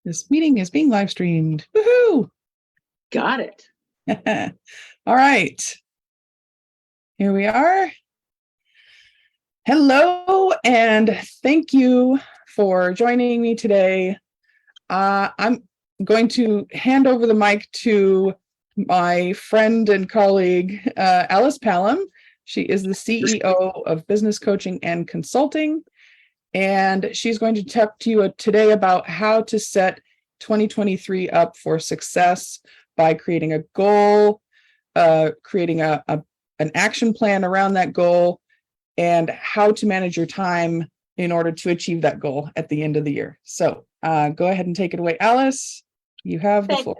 This meeting is being live streamed. Woohoo! Got it. All right. Here we are. Hello, and thank you for joining me today. I'm going to hand over the mic to my friend and colleague, Alice Pallam. She is the CEO of Business Coaching and Consulting, and she's going to talk to you today about how to set 2023 up for success by creating a goal, creating an action plan around that goal, and how to manage your time in order to achieve that goal at the end of the year. So go ahead and take it away, Alice. You have the floor.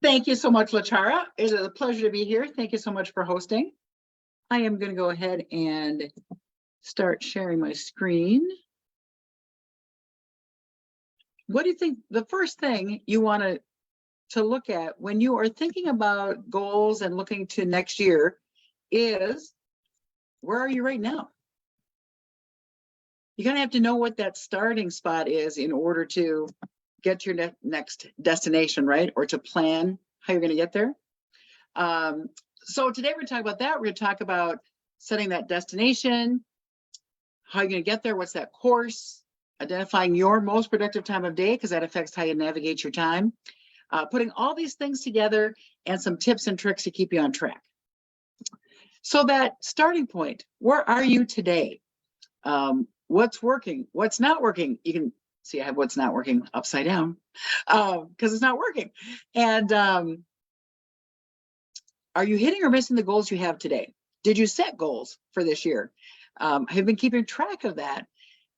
Thank you so much, LaChara. It is a pleasure to be here. Thank you so much for hosting. I am going to go ahead and start sharing my screen. What do you think the first thing you want to look at when you are thinking about goals and looking to next year is, where are you right now? You're going to have to know what that starting spot is in order to get to your next destination, right? Or to plan how you're going to get there. So today we're going to talk about that. We're going to talk about setting that destination, how you're going to get there, what's that course, identifying your most productive time of day, because that affects how you navigate your time, putting all these things together, and some tips and tricks to keep you on track. So that starting point, where are you today? What's working? What's not working? You can see I have what's not working upside down because it's not working. And are you hitting or missing the goals you have today? Did you set goals for this year? Have you been keeping track of that?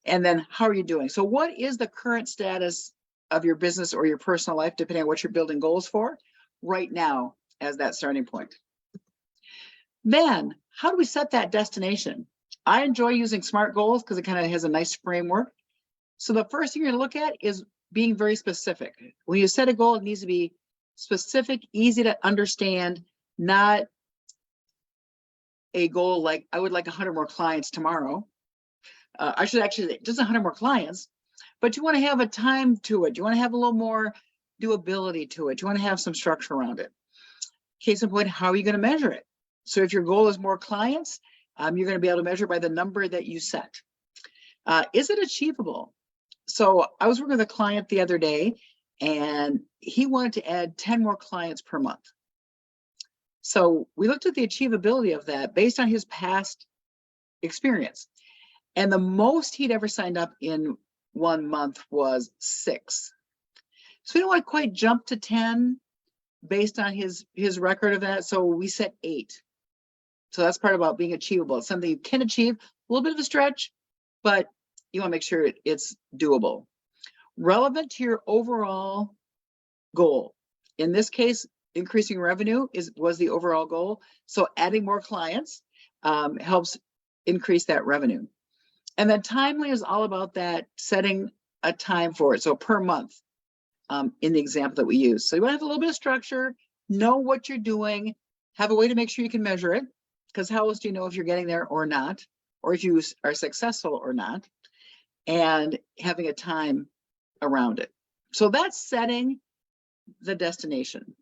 And then how are you doing? So what is the current status of your business or your personal life, depending on what you're building goals for right now as that starting point? Then how do we set that destination? I enjoy using SMART goals because it kind of has a nice framework. So the first thing you're going to look at is being very specific. When you set a goal, it needs to be specific, easy to understand, not a goal like I would like 100 more clients tomorrow. I should actually say just 100 more clients, but you want to have a time to it. You want to have a little more doability to it. You want to have some structure around it. Case in point, how are you going to measure it? So if your goal is more clients, you're going to be able to measure by the number that you set. Is it achievable? So I was working with a client the other day, and he wanted to add 10 more clients per month. So we looked at the achievability of that based on his past experience. And the most he'd ever signed up in 1 month was 6. So we don't want to quite jump to 10 based on his record of that. So we set 8. So that's part about being achievable. It's something you can achieve, a little bit of a stretch, but you want to make sure it's doable. Relevant to your overall goal. In this case, increasing revenue was the overall goal. So adding more clients helps increase that revenue. And then timely is all about that, setting a time for it. So per month in the example that we use. So you want to have a little bit of structure, know what you're doing, have a way to make sure you can measure it, because how else do you know if you're getting there or not, or if you are successful or not, and having a time around it. So that's setting the destination.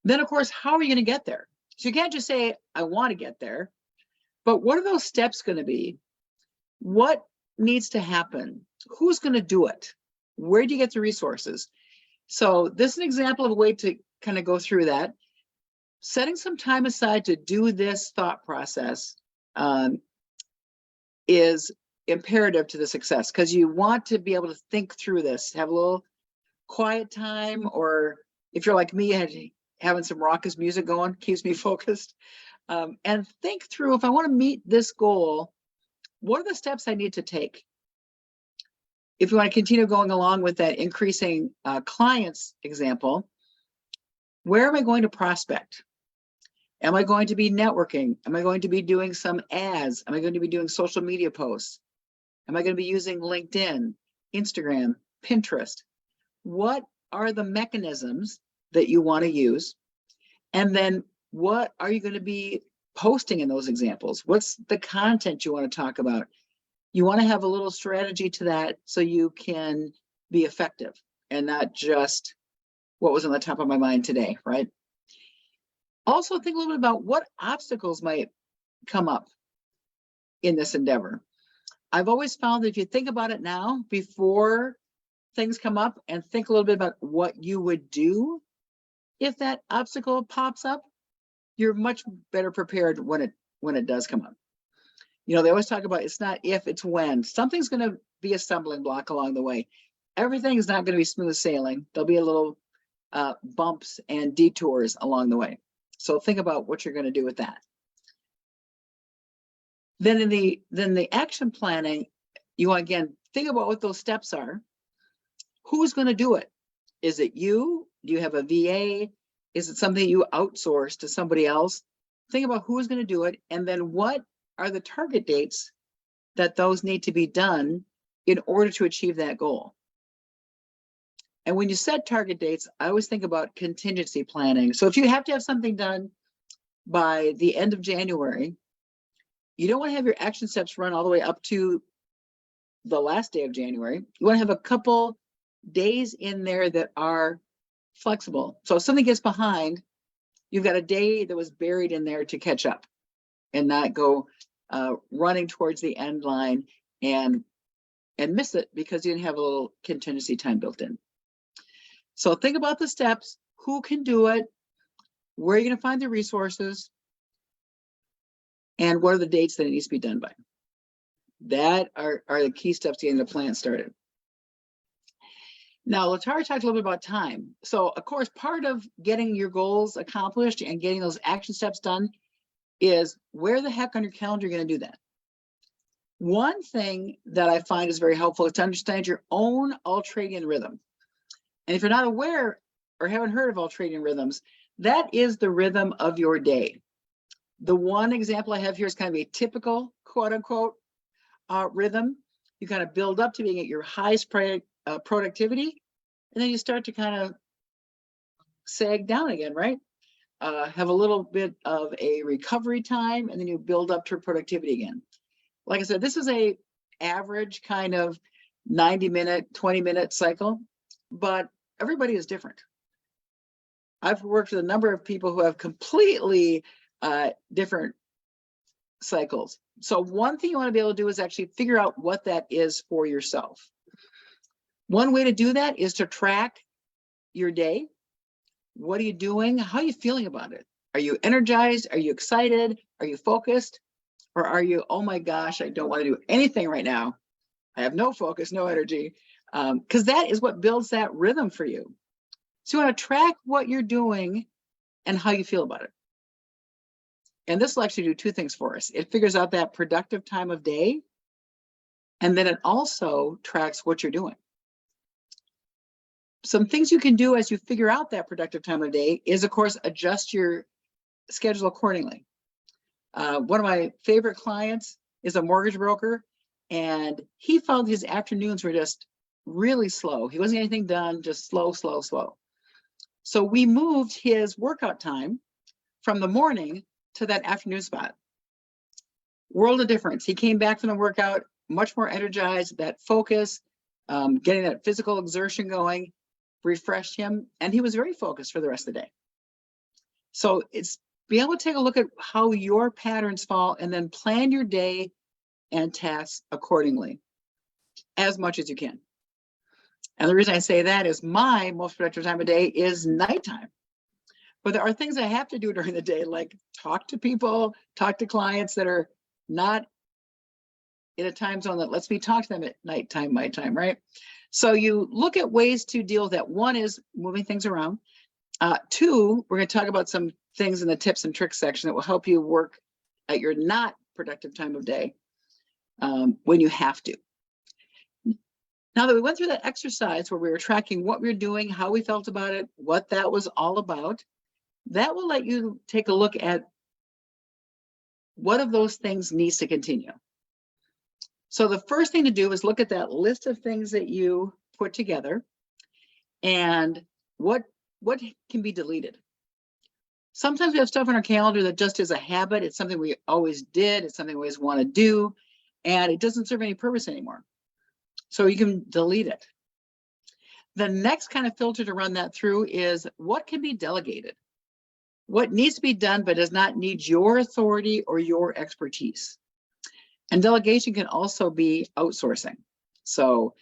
Then, of course, how are you going to get there? So you can't just say, I want to get there, but what are those steps going to be? What needs to happen? Who's going to do it? Where do you get the resources? So this is an example of a way to kind of go through that. Setting some time aside to do this thought process is imperative to the success, because you want to be able to think through this, have a little quiet time, or if you're like me, having some raucous music going keeps me focused, and think through, if I want to meet this goal, what are the steps I need to take? If you want to continue going along with that increasing clients example, where am I going to prospect? Am I going to be networking? Am I going to be doing some ads? Am I going to be doing social media posts? Am I going to be using LinkedIn, Instagram, Pinterest? What are the mechanisms that you want to use? And then what are you going to be posting in those examples? What's the content you want to talk about? You want to have a little strategy to that so you can be effective and not just what was on the top of my mind today, right? Also think a little bit about what obstacles might come up in this endeavor. I've always found that if you think about it now before things come up and think a little bit about what you would do if that obstacle pops up, you're much better prepared when it does come up. You know, they always talk about it's not if, it's when. Something's going to be a stumbling block along the way. Everything is not going to be smooth sailing. There'll be a little bumps and detours along the way. So think about what you're going to do with that. Then in the action planning, you want, again, think about what those steps are. Who's going to do it? Is it you? Do you have a VA? Is it something you outsource to somebody else? Think about who's going to do it, and then what are the target dates that those need to be done in order to achieve that goal. And when you set target dates, I always think about contingency planning. So if you have to have something done by the end of January, you don't want to have your action steps run all the way up to the last day of January. You want to have a couple days in there that are flexible. So if something gets behind, you've got a day that was buried in there to catch up and not go running towards the end line and miss it because you didn't have a little contingency time built in. So think about the steps, who can do it, where are you going to find the resources, and what are the dates that it needs to be done by. That are the key steps to getting the plan started. Now, Latara talked a little bit about time. So, of course, part of getting your goals accomplished and getting those action steps done is where the heck on your calendar are you going to do that? One thing that I find is very helpful is to understand your own ultradian rhythm. And if you're not aware or haven't heard of ultradian rhythms, that is the rhythm of your day. The one example I have here is kind of a typical, quote unquote, rhythm. You kind of build up to being at your highest productivity, and then you start to kind of sag down again, right? Have a little bit of a recovery time, and then you build up to productivity again. Like I said, this is a average kind of 90-minute, 20-minute cycle, but everybody is different. I've worked with a number of people who have completely different cycles. So one thing you want to be able to do is actually figure out what that is for yourself. One way to do that is to track your day. What are you doing? How are you feeling about it? Are you energized? Are you excited? Are you focused? Or are you, oh my gosh, I don't want to do anything right now. I have no focus, no energy. Because that is what builds that rhythm for you. So you want to track what you're doing and how you feel about it. And this will actually do two things for us. It figures out that productive time of day, and then it also tracks what you're doing. Some things you can do as you figure out that productive time of day is, of course, adjust your schedule accordingly. One of my favorite clients is a mortgage broker, and he found his afternoons were just really slow. He wasn't getting anything done, just slow, slow, slow. So we moved his workout time from the morning to that afternoon spot. World of difference. He came back from the workout much more energized, that focus, getting that physical exertion going, refreshed him, and he was very focused for the rest of the day. So it's be able to take a look at how your patterns fall and then plan your day and tasks accordingly as much as you can. And the reason I say that is my most productive time of day is nighttime. But there are things I have to do during the day, like talk to people, talk to clients that are not in a time zone that lets me talk to them at nighttime, my time, right? So you look at ways to deal with that. One is moving things around. Two, we're going to talk about some things in the tips and tricks section that will help you work at your not productive time of day when you have to. Now that we went through that exercise where we were tracking what we were doing, how we felt about it, what that was all about, that will let you take a look at what of those things needs to continue. So the first thing to do is look at that list of things that you put together and what can be deleted. Sometimes we have stuff on our calendar that just is a habit. It's something we always did. It's something we always want to do. and it doesn't serve any purpose anymore. So you can delete it. The next kind of filter to run that through is what can be delegated? What needs to be done but does not need your authority or your expertise? And delegation can also be outsourcing. So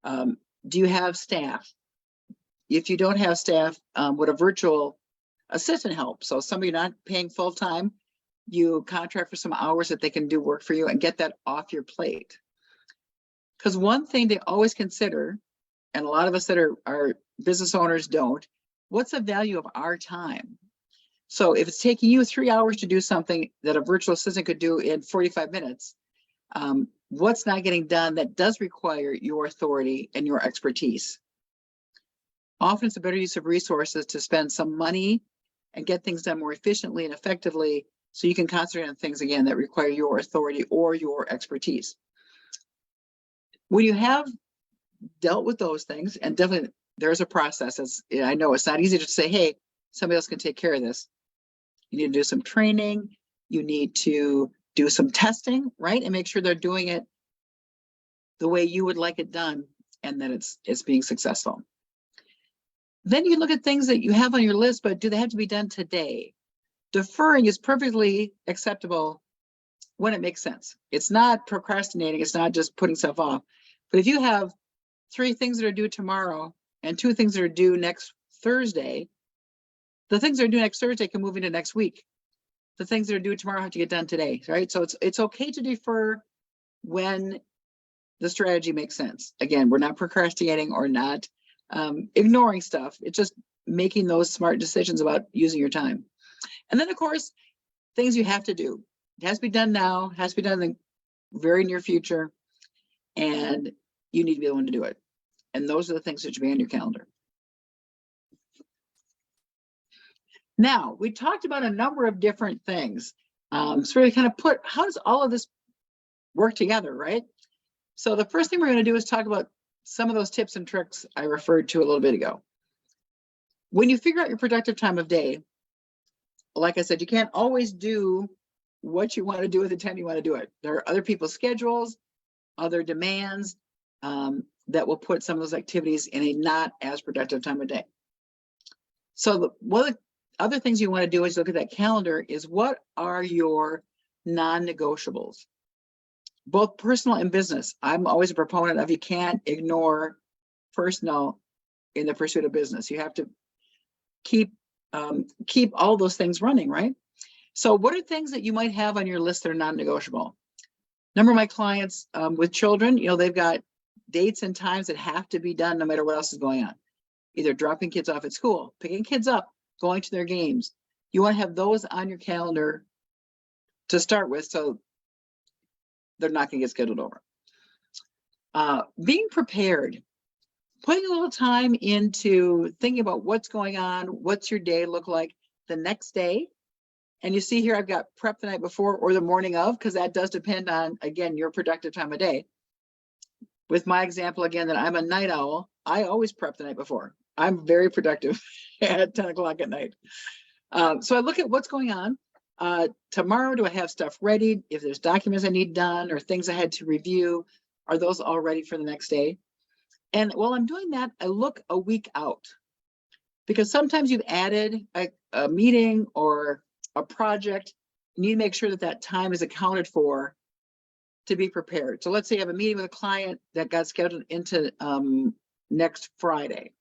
do you have staff? If you don't have staff, would a virtual assistant help? So somebody not paying full time, you contract for some hours that they can do work for you and get that off your plate. Because one thing they always consider, and a lot of us that are business owners don't, what's the value of our time? So if it's taking you 3 hours to do something that a virtual assistant could do in 45 minutes, what's not getting done that does require your authority and your expertise? Often it's a better use of resources to spend some money and get things done more efficiently and effectively so you can concentrate on things, again, that require your authority or your expertise. When you have dealt with those things, and definitely there's a process, as I know it's not easy to say, hey, somebody else can take care of this. You need to do some training, you need to do some testing, right? And make sure they're doing it the way you would like it done and that it's being successful. Then you look at things that you have on your list, but do they have to be done today? Deferring is perfectly acceptable when it makes sense. It's not procrastinating, it's not just putting stuff off. But if you have 3 things that are due tomorrow and 2 things that are due next Thursday, the things that are due next Thursday can move into next week. The things that are due tomorrow have to get done today, right? So it's okay to defer when the strategy makes sense. Again, we're not procrastinating or not ignoring stuff. It's just making those smart decisions about using your time. And then, of course, things you have to do. It has to be done now, has to be done in the very near future, and you need to be the one to do it. And those are the things that should be on your calendar. Now, we talked about a number of different things. So really kind of put, how does all of this work together, right? So the first thing we're going to do is talk about some of those tips and tricks I referred to a little bit ago. When you figure out your productive time of day, like I said, you can't always do what you want to do at the time you want to do it. There are other people's schedules, other demands that will put some of those activities in a not as productive time of day. So one of the other things you want to do is look at that calendar is what are your non-negotiables, both personal and business. I'm always a proponent of you can't ignore personal in the pursuit of business. You have to keep all those things running, right? So what are things that you might have on your list that are non-negotiable? Number of my clients with children, they've got dates and times that have to be done no matter what else is going on. Either dropping kids off at school, picking kids up, going to their games. You want to have those on your calendar to start with so they're not going to get scheduled over. Being prepared, putting a little time into thinking about what's going on, what's your day look like the next day. And you see here, I've got prep the night before or the morning of, because that does depend on, again, your productive time of day. With my example, again, that I'm a night owl, I always prep the night before. I'm very productive at 10 o'clock at night. So I look at what's going on. Tomorrow, do I have stuff ready? If there's documents I need done or things I had to review, are those all ready for the next day? And while I'm doing that, I look a week out, because sometimes you've added a meeting or a project. You need to make sure that that time is accounted for to be prepared. So let's say you have a meeting with a client that got scheduled into next Friday.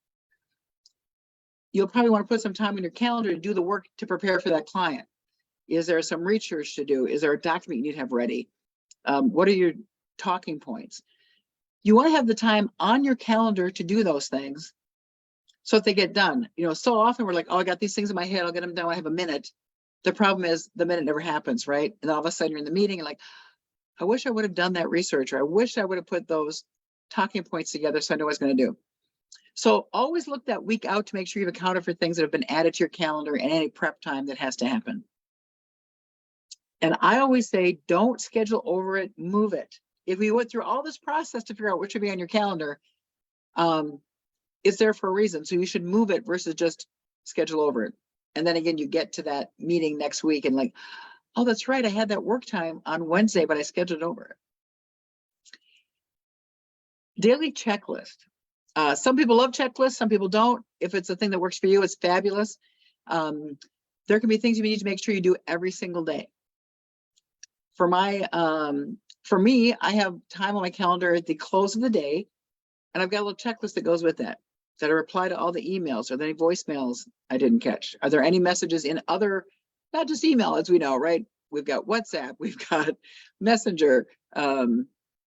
You'll probably want to put some time in your calendar to do the work to prepare for that client. Is there some research to do? Is there a document you need to have ready? What are your talking points? You want to have the time on your calendar to do those things so that they get done. So often we're like, oh, I got these things in my head, I'll get them done, I have a minute. The problem is the minute never happens, right? And all of a sudden you're in the meeting and like, I wish I would have done that research, or I wish I would have put those talking points together so I know what I was going to do. So always look that week out to make sure you've accounted for things that have been added to your calendar and any prep time that has to happen. And I always say, don't schedule over it, move it. If we went through all this process to figure out what should be on your calendar, it's there for a reason. So you should move it versus just schedule over it. And then again, you get to that meeting next week and like, oh, that's right, I had that work time on Wednesday, but I scheduled over it. Daily checklist. Some people love checklists, some people don't. If it's a thing that works for you, it's fabulous. There can be things you need to make sure you do every single day. For me, I have time on my calendar at the close of the day, and I've got a little checklist that goes with that. Did I reply to all the emails? Are there any voicemails I didn't catch? Are there any messages in other, not just email, as we know, right? We've got WhatsApp, we've got Messenger,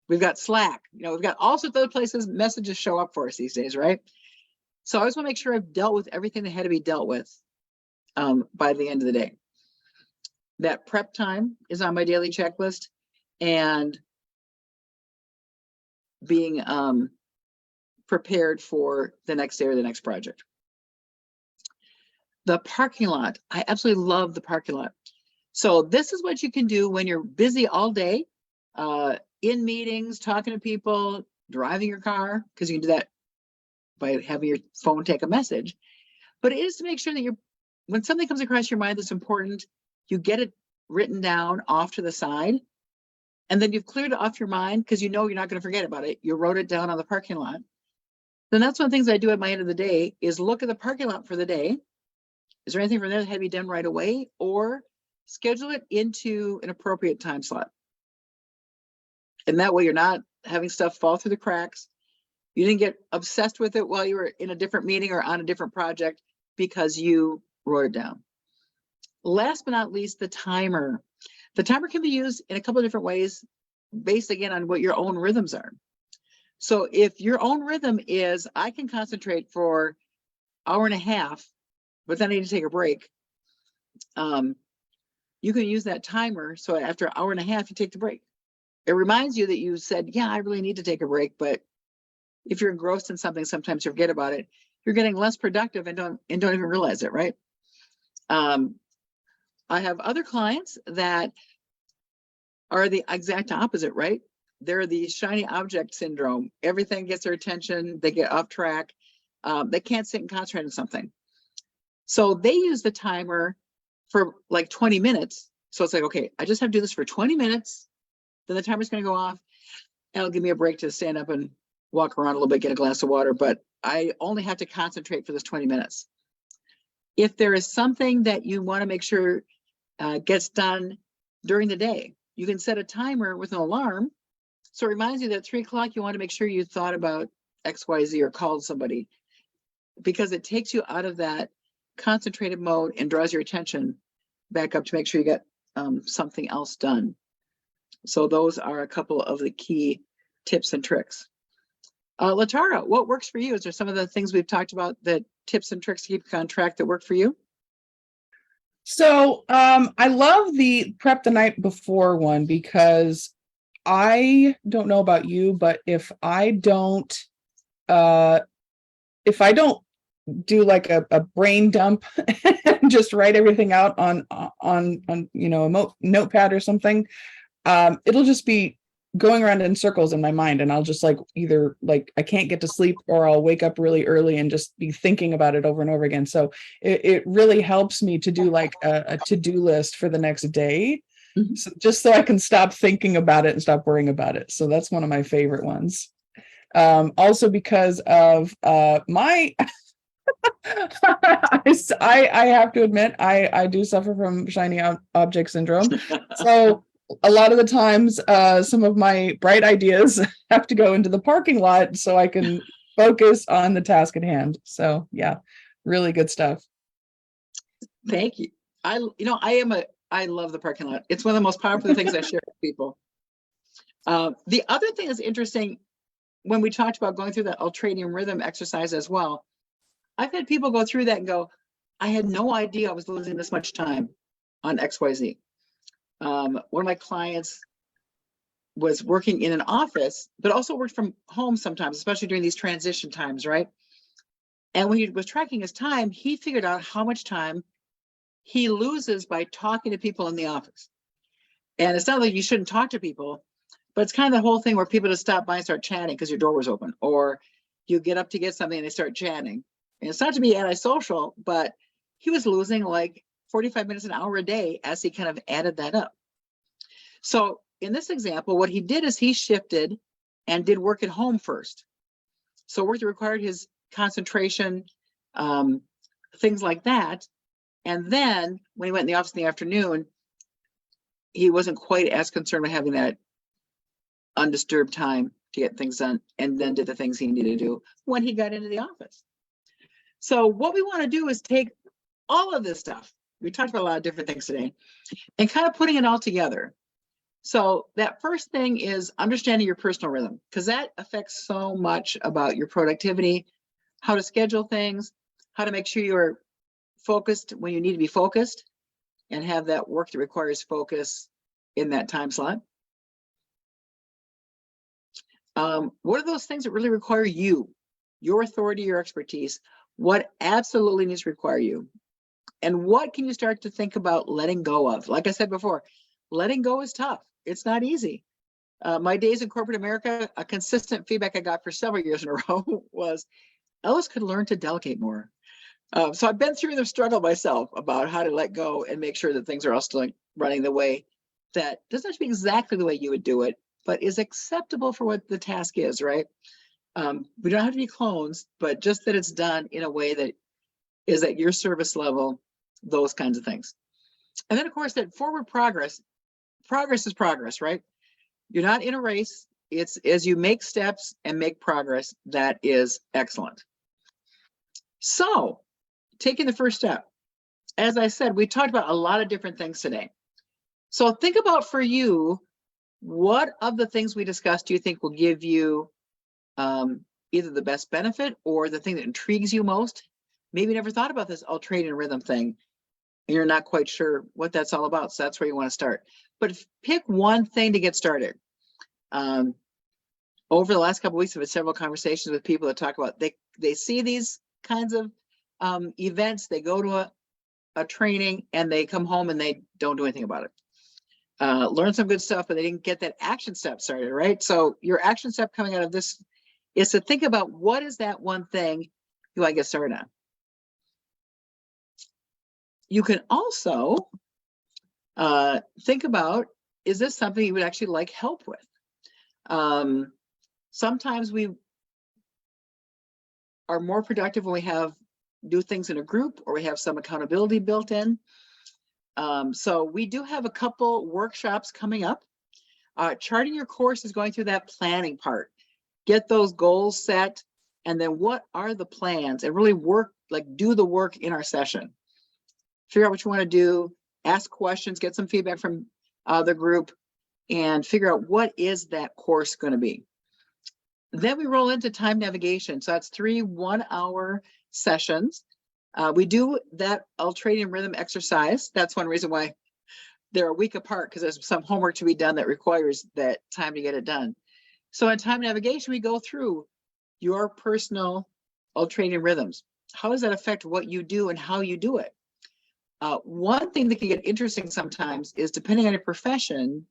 we've got Slack, we've got all sorts of other places messages show up for us these days, right? So I always want to make sure I've dealt with everything that had to be dealt with by the end of the day. That prep time is on my daily checklist, and being prepared for the next day or the next project. The parking lot. I absolutely love the parking lot. So this is what you can do when you're busy all day, in meetings, talking to people, driving your car, because you can do that by having your phone take a message. But it is to make sure that when something comes across your mind that's important, you get it written down off to the side, and then you've cleared it off your mind because you're not going to forget about it. You wrote it down on the parking lot. Then that's one of the things I do at my end of the day is look at the parking lot for the day. Is there anything from there that had to be done right away, or schedule it into an appropriate time slot? And that way you're not having stuff fall through the cracks. You didn't get obsessed with it while you were in a different meeting or on a different project because you wrote it down. Last but not least, the timer. The timer can be used in a couple of different ways based again on what your own rhythms are. So if your own rhythm is, I can concentrate for an hour and a half, but then I need to take a break. You can use that timer. So after an hour and a half, you take the break. It reminds you that you said, yeah, I really need to take a break. But if you're engrossed in something, sometimes you forget about it. You're getting less productive and don't even realize it, right? I have other clients that are the exact opposite, right? They're the shiny object syndrome. Everything gets their attention. They get off track. They can't sit and concentrate on something. So they use the timer for like 20 minutes. So it's like, okay, I just have to do this for 20 minutes. Then the timer's going to go off, and it'll give me a break to stand up and walk around a little bit, get a glass of water. But I only have to concentrate for this 20 minutes. If there is something that you want to make sure gets done during the day, you can set a timer with an alarm. So it reminds you that at 3 o'clock, you want to make sure you thought about XYZ or called somebody, because it takes you out of that concentrated mode and draws your attention back up to make sure you get something else done. So those are a couple of the key tips and tricks. Latara, what works for you? Is there some of the things we've talked about, that tips and tricks to keep on track, that work for you? So I love the prep the night before one, because I don't know about you, but if I don't do like a brain dump and just write everything out on a notepad or something, it'll just be going around in circles in my mind, and I'll just either I can't get to sleep, or I'll wake up really early and just be thinking about it over and over again. So it really helps me to do a to-do list for the next day, so just so I can stop thinking about it and stop worrying about it. So that's one of my favorite ones. Also because of my I have to admit, I do suffer from shiny object syndrome. So a lot of the times, some of my bright ideas have to go into the parking lot so I can focus on the task at hand. So yeah, really good stuff. Thank you. I love the parking lot. It's one of the most powerful things I share with people. The other thing that's interesting, when we talked about going through that ultradian rhythm exercise as well, I've had people go through that and go, I had no idea I was losing this much time on XYZ. One of my clients was working in an office, but also worked from home sometimes, especially during these transition times, right? And when he was tracking his time, he figured out how much time he loses by talking to people in the office. And it's not like you shouldn't talk to people, but it's kind of the whole thing where people just stop by and start chatting because your door was open, or you get up to get something and they start chatting. And it's not to be antisocial, but he was losing like 45 minutes, an hour a day as he kind of added that up. So in this example, what he did is he shifted and did work at home first. So work that required his concentration, things like that. And then when he went in the office in the afternoon, he wasn't quite as concerned with having that undisturbed time to get things done, and then did the things he needed to do when he got into the office. So what we want to do is take all of this stuff. We talked about a lot of different things today and kind of putting it all together. So that first thing is understanding your personal rhythm, because that affects so much about your productivity, how to schedule things, how to make sure you're focused when you need to be focused and have that work that requires focus in that time slot. What are those things that really require you, your authority, your expertise? What absolutely needs to require you? And what can you start to think about letting go of? Like I said before, letting go is tough. It's not easy. My days in corporate America, a consistent feedback I got for several years in a row was, Ellis could learn to delegate more. So I've been through the struggle myself about how to let go and make sure that things are all still running the way that doesn't have to be exactly the way you would do it, but is acceptable for what the task is, right? We don't have to be clones, but just that it's done in a way that is at your service level, those kinds of things. And then of course that forward progress is progress, right? You're not in a race. It's as you make steps and make progress, that is excellent. So taking the first step, as I said, we talked about a lot of different things today. So think about for you, what of the things we discussed do you think will give you either the best benefit or the thing that intrigues you most? Maybe you never thought about this ultradian rhythm thing and you're not quite sure what that's all about. So that's where you want to start. But pick one thing to get started. Over the last couple of weeks, I've had several conversations with people that talk about they see these kinds of events, they go to a training and they come home and they don't do anything about it. Learn some good stuff, but they didn't get that action step started, right? So your action step coming out of this is to think about what is that one thing you want to get started on. You can also think about, is this something you would actually like help with? Sometimes we are more productive when we do things in a group or we have some accountability built in. So we do have a couple workshops coming up. Charting your course is going through that planning part. Get those goals set, and then what are the plans, and really do the work in our session. Figure out what you want to do, ask questions, get some feedback from the group, and figure out what is that course going to be. Then we roll into time navigation. So that's 3 1-hour sessions. We do that ultradian rhythm exercise. That's one reason why they're a week apart, because there's some homework to be done that requires that time to get it done. So in time navigation, we go through your personal ultradian rhythms. How does that affect what you do and how you do it? One thing that can get interesting sometimes is, depending on your profession,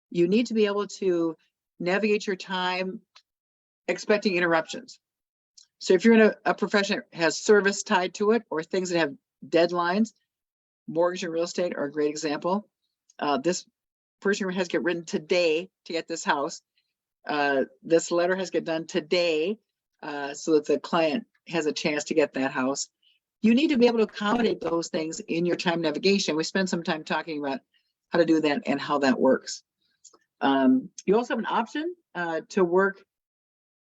you need to be able to navigate your time expecting interruptions. So if you're in a profession that has service tied to it, or things that have deadlines, mortgage and real estate are a great example. This person has to get written today to get this house. This letter has to get done today so that the client has a chance to get that house. You need to be able to accommodate those things in your time navigation. We spend some time talking about how to do that and how that works. You also have an option to work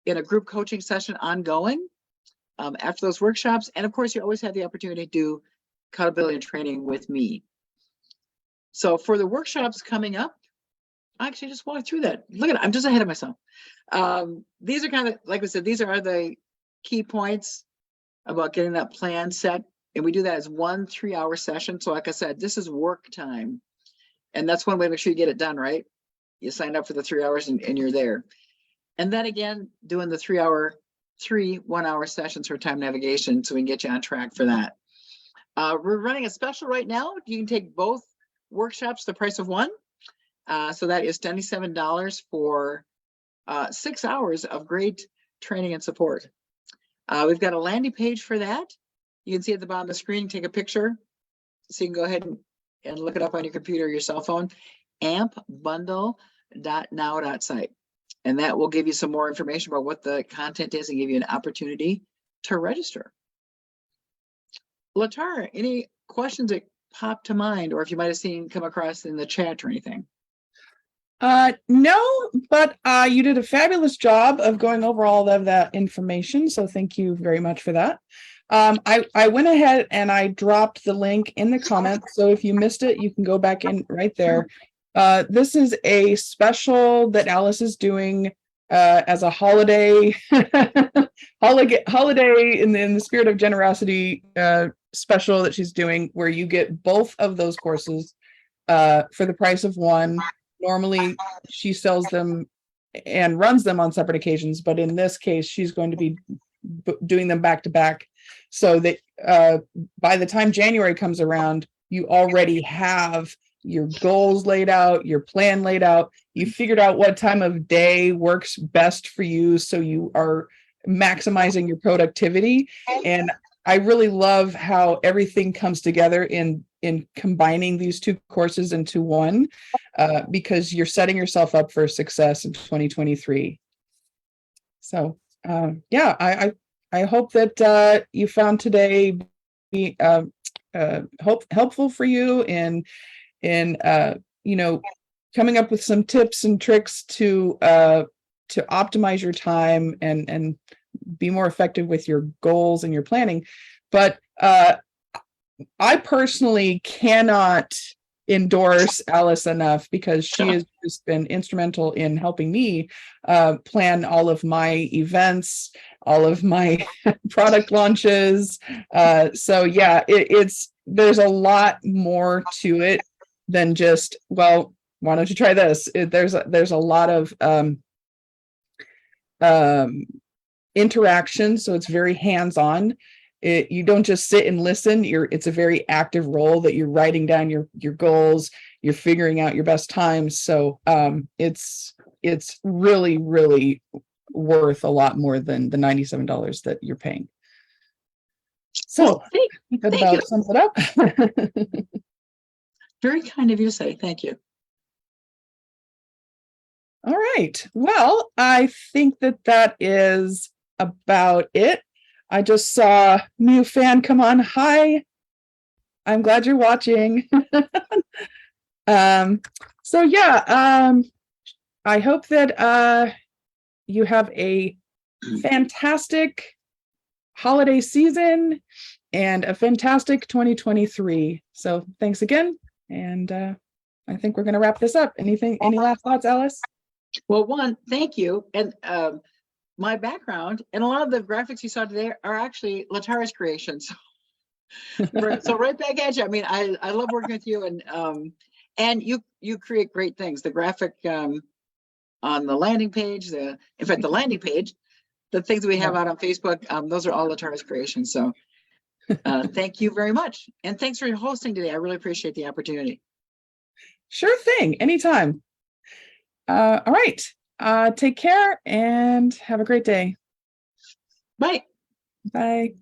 in a group coaching session ongoing after those workshops. And of course, you always have the opportunity to do accountability and training with me. So for the workshops coming up, I actually just walked through that. Look at it, I'm just ahead of myself. These are kind of, like I said, these are the key points about getting that plan set. And we do that as 1 3-hour session. So like I said, this is work time. And that's one way to make sure you get it done, right? You sign up for the 3 hours and you're there. And then again, doing the 3 1-hour sessions for time navigation, so we can get you on track for that. We're running a special right now. You can take both workshops, the price of one. So that is $77 for 6 hours of great training and support. We've got a landing page for that. You can see at the bottom of the screen, take a picture. So you can go ahead and look it up on your computer or your cell phone, ampbundle.now.site. And that will give you some more information about what the content is and give you an opportunity to register. Latara, any questions that pop to mind, or if you might have come across in the chat or anything? No, but you did a fabulous job of going over all of that information. So thank you very much for that. I went ahead and I dropped the link in the comments. So if you missed it, you can go back in right there. This is a special that Alice is doing as a holiday holiday in the spirit of generosity special that she's doing, where you get both of those courses for the price of one. Normally, she sells them and runs them on separate occasions, but in this case, she's going to be doing them back to back, so that by the time January comes around, you already have your goals laid out, your plan laid out. You figured out what time of day works best for you, so you are maximizing your productivity. And I really love how everything comes together in combining these two courses into one, because you're setting yourself up for success in 2023. So yeah, I hope that you found today be helpful for you in coming up with some tips and tricks to optimize your time and be more effective with your goals and your planning. But I personally cannot endorse Alice enough, because she has just been instrumental in helping me plan all of my events, all of my product launches. So yeah, there's a lot more to it than just, well, why don't you try this? There's a lot of interaction, so it's very hands-on. You don't just sit and listen. It's a very active role that you're writing down your goals, you're figuring out your best times. So it's really, really worth a lot more than the $97 that you're paying. So well, that about sums it up. Very kind of you to say. Thank you. All right. Well, I think that is about it. I just saw new fan come on. Hi. I'm glad you're watching. So yeah, I hope that you have a fantastic holiday season and a fantastic 2023. So thanks again. And I think we're going to wrap this up. Any last thoughts, Alice? Well, one, thank you. And my background and a lot of the graphics you saw today are actually Latara's creations. So right back at you. I mean, I love working with you, and you create great things. The graphic on the landing page, the landing page, the things we have out on Facebook, those are all Latara's creations. So thank you very much. And thanks for hosting today. I really appreciate the opportunity. Sure thing. Anytime. All right. Take care and have a great day. Bye. Bye.